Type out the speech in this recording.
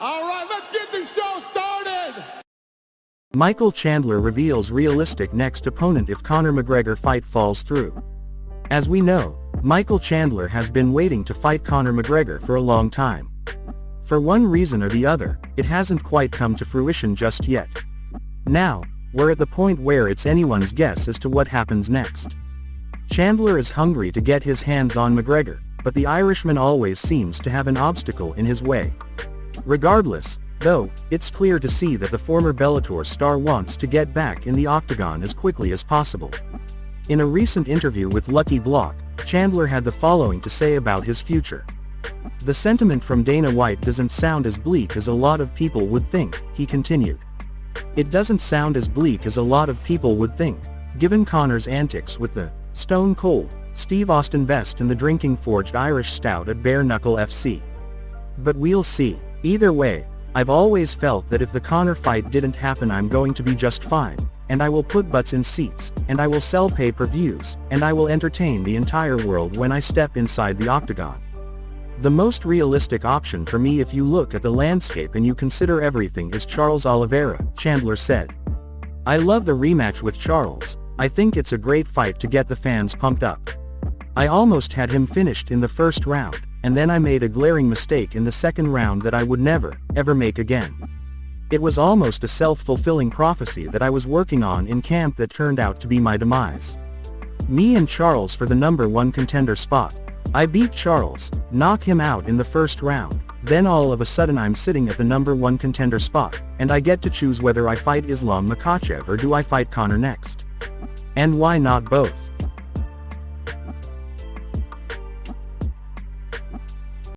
All right, let's get the show started! Michael Chandler reveals realistic next opponent if Conor McGregor fight falls through. As we know, Michael Chandler has been waiting to fight Conor McGregor for a long time. For one reason or the other, it hasn't quite come to fruition just yet. Now, we're at the point where it's anyone's guess as to what happens next. Chandler is hungry to get his hands on McGregor, but the Irishman always seems to have an obstacle in his way. Regardless, though, it's clear to see that the former Bellator star wants to get back in the octagon as quickly as possible. In a recent interview with Lucky Block, Chandler had the following to say about his future. "The sentiment from Dana White doesn't sound as bleak as a lot of people would think," he continued. "It doesn't sound as bleak as a lot of people would think, given Conor's antics with the Stone Cold Steve Austin vest and the drinking forged Irish stout at Bare Knuckle FC. But we'll see. Either way, I've always felt that if the Conor fight didn't happen I'm going to be just fine, and I will put butts in seats, and I will sell pay-per-views, and I will entertain the entire world when I step inside the octagon. The most realistic option for me if you look at the landscape and you consider everything is Charles Oliveira," Chandler said. "I love the rematch with Charles. I think it's a great fight to get the fans pumped up. I almost had him finished in the first round, and then I made a glaring mistake in the second round that I would never, ever make again. It was almost a self-fulfilling prophecy that I was working on in camp that turned out to be my demise. Me and Charles for the #1 contender spot. I beat Charles, knock him out in the first round, then all of a sudden I'm sitting at the #1 contender spot, and I get to choose whether I fight Islam Makhachev or do I fight Conor next. And why not both?